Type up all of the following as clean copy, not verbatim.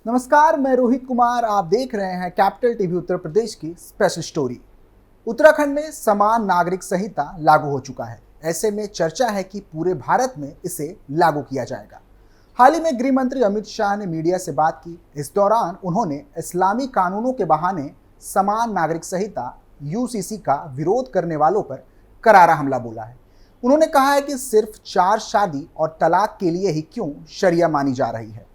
नमस्कार, मैं रोहित कुमार। आप देख रहे हैं कैपिटल टीवी उत्तर प्रदेश की स्पेशल स्टोरी। उत्तराखंड में समान नागरिक संहिता लागू हो चुका है। ऐसे में चर्चा है कि पूरे भारत में इसे लागू किया जाएगा। हाल ही में गृह मंत्री अमित शाह ने मीडिया से बात की। इस दौरान उन्होंने इस्लामी कानूनों के बहाने समान नागरिक संहिता यूसीसी का विरोध करने वालों पर करारा हमला बोला है। उन्होंने कहा है कि सिर्फ 4 शादी और तलाक के लिए ही क्यों शरिया मानी जा रही है।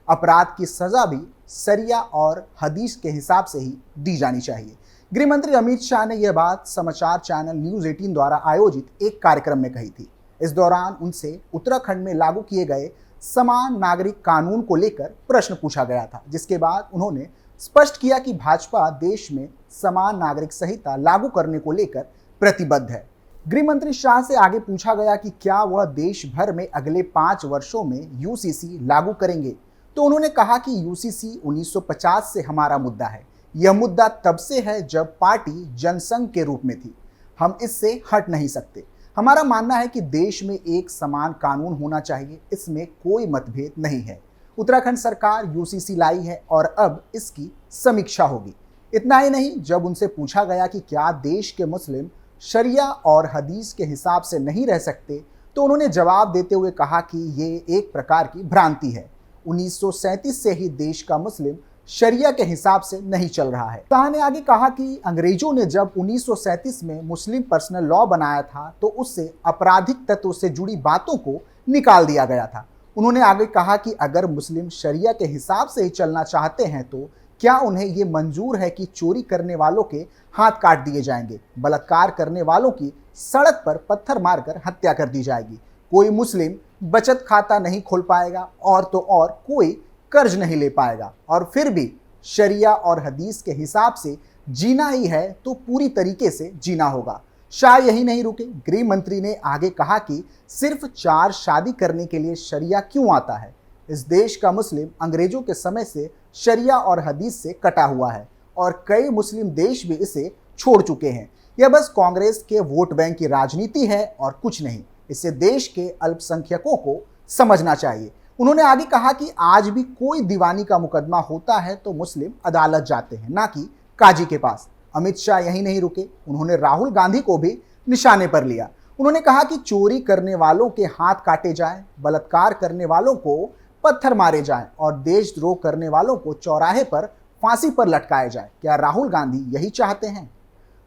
अपराध की सजा भी शरिया और हदीस के हिसाब से ही दी जानी चाहिए। गृह मंत्री अमित शाह ने यह बात समाचार चैनल न्यूज़ 18 द्वारा आयोजित एक कार्यक्रम में कही थी। इस दौरान उनसे उत्तराखंड में लागू किए गए समान नागरिक कानून को लेकर प्रश्न पूछा गया था, जिसके बाद उन्होंने स्पष्ट किया कि भाजपा देश में समान नागरिक संहिता लागू करने को लेकर प्रतिबद्ध है। गृह मंत्री शाह से आगे पूछा गया कि क्या वह देश भर में अगले 5 वर्षों में यूसीसी लागू करेंगे, तो उन्होंने कहा कि यूसीसी 1950 से हमारा मुद्दा है। यह मुद्दा तब से है जब पार्टी जनसंघ के रूप में थी। हम इससे हट नहीं सकते। हमारा मानना है कि देश में एक समान कानून होना चाहिए, इसमें कोई मतभेद नहीं है। उत्तराखंड सरकार यूसीसी लाई है और अब इसकी समीक्षा होगी। इतना ही नहीं, जब उनसे पूछा गया कि क्या देश के मुस्लिम शरिया और हदीस के हिसाब से नहीं रह सकते, तो उन्होंने जवाब देते हुए कहा कि ये एक प्रकार की भ्रांति है। 1937 से ही देश का मुस्लिम शरिया के हिसाब से नहीं चल रहा है। शाह ने आगे कहा कि अंग्रेजों ने जब 1937 में मुस्लिम पर्सनल लॉ बनाया था तो उससे आपराधिक तत्व से जुड़ी बातों को निकाल दिया गया था। उन्होंने आगे कहा कि अगर मुस्लिम शरिया के हिसाब से ही चलना चाहते हैं तो क्या उन्हें ये मंजूर है कि चोरी करने वालों के हाथ काट दिए जाएंगे, बलात्कार करने वालों की सड़क पर पत्थर मारकर हत्या कर दी जाएगी, कोई मुस्लिम बचत खाता नहीं खोल पाएगा और तो और कोई कर्ज नहीं ले पाएगा, और फिर भी शरिया और हदीस के हिसाब से जीना ही है तो पूरी तरीके से जीना होगा। शाह यही नहीं रुके। गृह मंत्री ने आगे कहा कि सिर्फ 4 शादी करने के लिए शरिया क्यों आता है। इस देश का मुस्लिम अंग्रेजों के समय से शरिया और हदीस से कटा हुआ है और कई मुस्लिम देश भी इसे छोड़ चुके हैं। यह बस कांग्रेस के वोट बैंक की राजनीति है और कुछ नहीं। इसे देश के अल्पसंख्यकों को समझना चाहिए। उन्होंने आगे कहा कि आज भी कोई दीवानी का मुकदमा होता है तो मुस्लिम अदालत जाते हैं, ना कि काजी के पास। अमित शाह यही नहीं रुके। उन्होंने राहुल गांधी को भी निशाने पर लिया। उन्होंने कहा कि चोरी करने वालों के हाथ काटे जाएं, बलात्कार करने वालों को पत्थर मारे जाएं और देशद्रोह करने वालों को चौराहे पर फांसी पर लटकाए जाए। क्या राहुल गांधी यही चाहते हैं?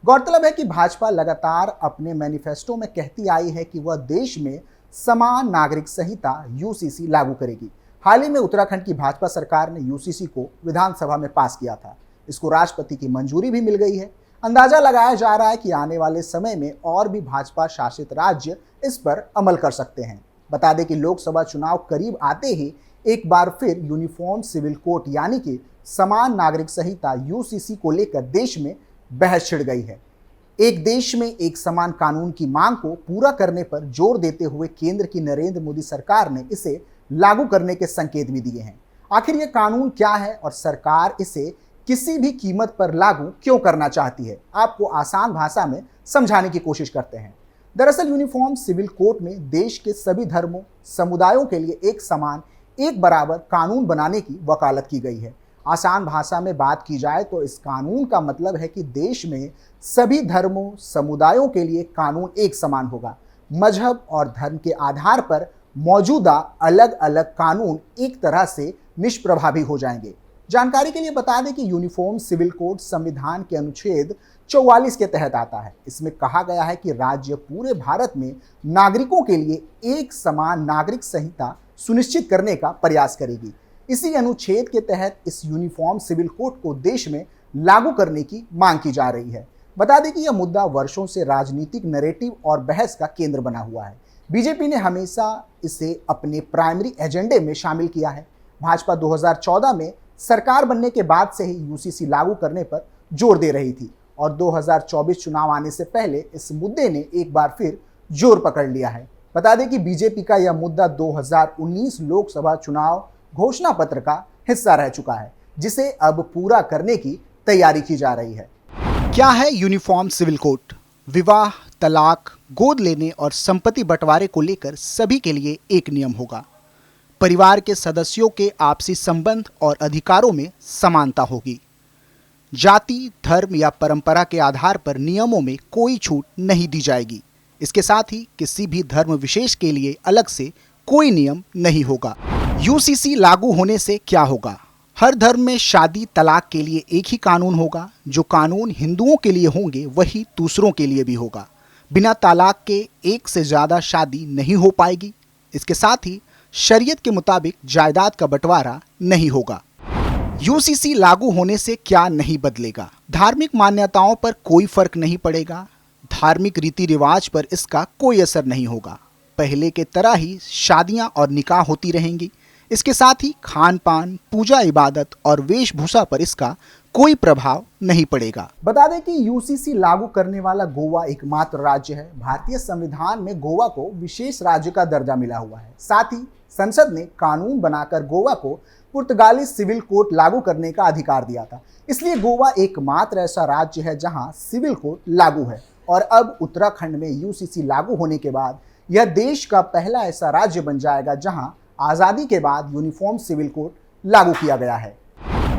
गौरतलब है कि भाजपा लगातार अपने मैनिफेस्टो में कहती आई है कि वह देश में समान नागरिक संहिता यूसीसी लागू करेगी। हाल ही में उत्तराखंड की भाजपा सरकार ने यूसीसी को विधानसभा में पास किया था। इसको राष्ट्रपति की मंजूरी भी मिल गई है। अंदाजा लगाया जा रहा है कि आने वाले समय में और भी भाजपा शासित राज्य इस पर अमल कर सकते हैं। बता दें कि लोकसभा चुनाव करीब आते ही एक बार फिर यूनिफॉर्म सिविल कोड यानी कि समान नागरिक संहिता यूसीसी को लेकर देश में बहस छिड़ गई है। एक देश में एक समान कानून की मांग को पूरा करने पर जोर देते हुए केंद्र की नरेंद्र मोदी सरकार ने इसे लागू करने के संकेत भी दिए हैं। आखिर यह कानून क्या है और सरकार इसे किसी भी कीमत पर लागू क्यों करना चाहती है, आपको आसान भाषा में समझाने की कोशिश करते हैं। दरअसल यूनिफॉर्म सिविल कोड में देश के सभी धर्मों समुदायों के लिए एक समान एक बराबर कानून बनाने की वकालत की गई है। आसान भाषा में बात की जाए तो इस कानून का मतलब है कि देश में सभी धर्मों समुदायों के लिए कानून एक समान होगा। मजहब और धर्म के आधार पर मौजूदा अलग अलग कानून एक तरह से निष्प्रभावी हो जाएंगे। जानकारी के लिए बता दें कि यूनिफॉर्म सिविल कोड संविधान के अनुच्छेद 44 के तहत आता है। इसमें कहा गया है कि राज्य पूरे भारत में नागरिकों के लिए एक समान नागरिक संहिता सुनिश्चित करने का प्रयास करेगी। इसी अनुच्छेद के तहत इस यूनिफॉर्म सिविल कोड को देश में लागू करने की मांग की जा रही है। बता दें कि यह मुद्दा वर्षों से राजनीतिक नैरेटिव और बहस का केंद्र बना हुआ है। बीजेपी ने हमेशा इसे अपने प्राइमरी एजेंडे में शामिल किया है। भाजपा 2014 में सरकार बनने के बाद से ही यूसीसी लागू करने पर जोर दे रही थी और 2024 चुनाव आने से पहले इस मुद्दे ने एक बार फिर जोर पकड़ लिया है। बता दें कि बीजेपी का यह मुद्दा 2019 लोकसभा चुनाव घोषणा पत्र का हिस्सा रह चुका है, जिसे अब पूरा करने की तैयारी की जा रही है। क्या है यूनिफॉर्म सिविल कोड? विवाह, तलाक, गोद लेने और संपत्ति बंटवारे को लेकर सभी के लिए एक नियम होगा। परिवार के सदस्यों के आपसी संबंध और अधिकारों में समानता होगी। जाति, धर्म या परंपरा के आधार पर नियमों में कोई छूट नहीं दी जाएगी। इसके साथ ही किसी भी धर्म विशेष के लिए अलग से कोई नियम नहीं होगा। यूसीसी लागू होने से क्या होगा? हर धर्म में शादी तलाक के लिए एक ही कानून होगा। जो कानून हिंदुओं के लिए होंगे वही दूसरों के लिए भी होगा। बिना तलाक के एक से ज़्यादा शादी नहीं हो पाएगी। इसके साथ ही शरीयत के मुताबिक जायदाद का बंटवारा नहीं होगा। यूसीसी लागू होने से क्या नहीं बदलेगा? धार्मिक मान्यताओं पर कोई फर्क नहीं पड़ेगा। धार्मिक रीति रिवाज पर इसका कोई असर नहीं होगा। पहले के तरह ही शादियां और निकाह होती रहेंगी। इसके साथ ही खान पान, पूजा इबादत और वेशभूषा पर इसका कोई प्रभाव नहीं पड़ेगा। बता दें कि यूसीसी लागू करने वाला गोवा एकमात्र राज्य है। भारतीय संविधान में गोवा को विशेष राज्य का दर्जा मिला हुआ है। साथ ही संसद ने कानून बनाकर गोवा को पुर्तगाली सिविल कोड लागू करने का अधिकार दिया था। इसलिए गोवा एकमात्र ऐसा राज्य है जहां सिविल कोड लागू है। और अब उत्तराखंड में यूसीसी लागू होने के बाद यह देश का पहला ऐसा राज्य बन जाएगा जहां आजादी के बाद यूनिफॉर्म सिविल कोड लागू किया गया है।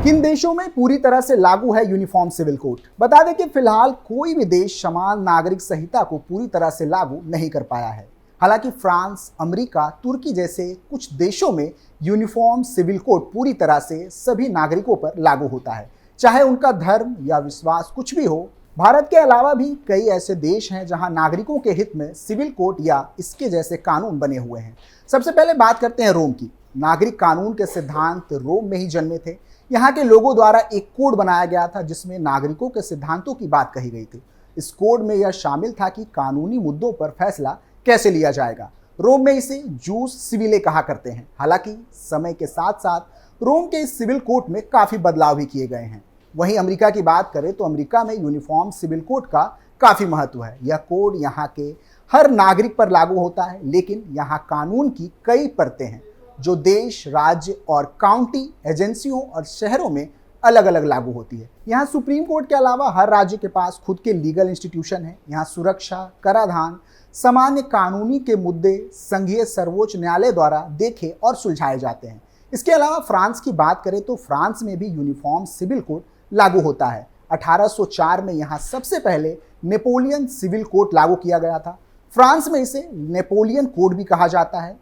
किन देशों में पूरी तरह से लागू है यूनिफॉर्म सिविल कोड? बता दें कि फिलहाल कोई भी देश समान नागरिक संहिता को पूरी तरह से लागू नहीं कर पाया है। हालांकि फ्रांस, अमेरिका, तुर्की जैसे कुछ देशों में यूनिफॉर्म सिविल कोड पूरी तरह से सभी नागरिकों पर लागू होता है, चाहे उनका धर्म या विश्वास कुछ भी हो। भारत के अलावा भी कई ऐसे देश हैं जहां नागरिकों के हित में सिविल कोड या इसके जैसे कानून बने हुए हैं। सबसे पहले बात करते हैं रोम की। नागरिक कानून के सिद्धांत रोम में ही जन्मे थे। यहाँ के लोगों द्वारा एक कोड बनाया गया था जिसमें नागरिकों के सिद्धांतों की बात कही गई थी। इस कोड में यह शामिल था कि कानूनी मुद्दों पर फैसला कैसे लिया जाएगा। रोम में इसे जूस सिविले कहा करते हैं। हालांकि समय के साथ साथ रोम के इस सिविल कोड में काफ़ी बदलाव भी किए गए हैं। वहीं अमेरिका की बात करें तो अमेरिका में यूनिफॉर्म सिविल कोड का काफ़ी महत्व है। यह कोड यहाँ के हर नागरिक पर लागू होता है, लेकिन यहाँ कानून की कई परतें हैं जो देश, राज्य और काउंटी एजेंसियों और शहरों में अलग अलग लागू होती है। यहाँ सुप्रीम कोर्ट के अलावा हर राज्य के पास खुद के लीगल इंस्टीट्यूशन है। यहाँ सुरक्षा, कराधान, सामान्य कानूनी के मुद्दे संघीय सर्वोच्च न्यायालय द्वारा देखे और सुलझाए जाते हैं। इसके अलावा फ्रांस की बात करें तो फ्रांस में भी यूनिफॉर्म सिविल कोड लागू होता है। 1804 में यहाँ सबसे पहले नेपोलियन सिविल कोड लागू किया गया था। फ्रांस में इसे नेपोलियन कोड भी कहा जाता है।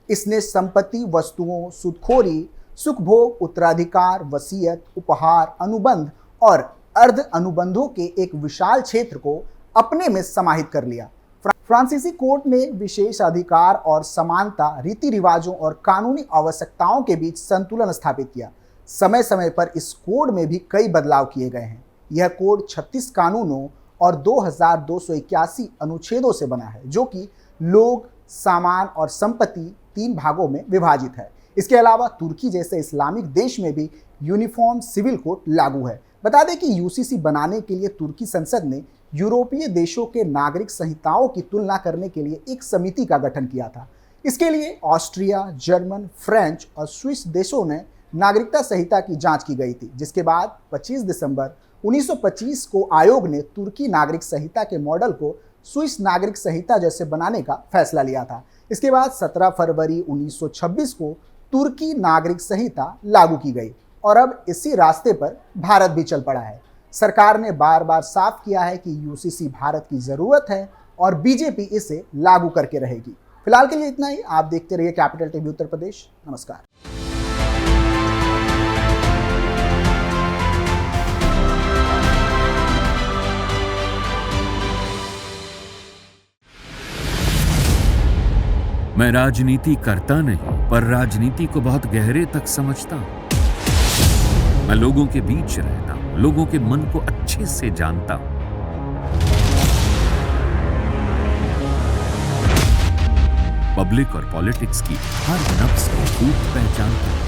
इसने संपत्ति, वस्तुओं, सूदखोरी, सुखभोग, उत्तराधिकार, वसीयत, उपहार, अनुबंध और अर्ध अनुबंधों के एक विशाल क्षेत्र को अपने में समाहित कर लिया। फ्रांसीसी कोर्ट ने विशेष अधिकार और समानता, रीति रिवाजों और कानूनी आवश्यकताओं के बीच संतुलन स्थापित किया। समय समय पर इस कोड में भी कई बदलाव किए गए हैं। यह कोड 36 कानूनों और 2281 अनुच्छेदों से बना है, जो कि लोग, सामान और संपत्ति 3 भागों में विभाजित है। इसके अलावा तुर्की जैसे इस्लामिक देश में भी यूनिफॉर्म सिविल कोड लागू है। बता दें कि यूसीसी बनाने के लिए तुर्की संसद ने यूरोपीय देशों के नागरिक संहिताओं की तुलना करने के लिए एक समिति का गठन किया था। इसके लिए ऑस्ट्रिया, जर्मन, फ्रेंच और स्विस देशों ने नागरिकता संहिता की जांच की गई थी, जिसके बाद 25 दिसंबर 1925 को आयोग ने तुर्की नागरिक संहिता के मॉडल को स्विस नागरिक संहिता जैसे बनाने का फैसला लिया था। इसके बाद 17 फरवरी 1926 को तुर्की नागरिक संहिता लागू की गई और अब इसी रास्ते पर भारत भी चल पड़ा है। सरकार ने बार बार साफ किया है कि यूसीसी भारत की जरूरत है और बीजेपी इसे लागू करके रहेगी। फिलहाल के लिए इतना ही। आप देखते रहिए कैपिटल टीवी उत्तर प्रदेश। नमस्कार। मैं राजनीति करता नहीं, पर राजनीति को बहुत गहरे तक समझता हूं। मैं लोगों के बीच रहता हूं, लोगों के मन को अच्छे से जानता हूं। पब्लिक और पॉलिटिक्स की हर नब्ज को खूब पहचानता हूं।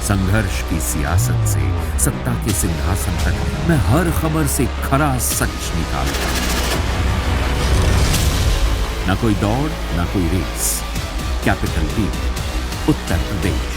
संघर्ष की सियासत से सत्ता के सिंहासन तक मैं हर खबर से खरा सच निकालता हूं। ना कोई दौड़, ना कोई race. Capital TV, Uttar Pradesh.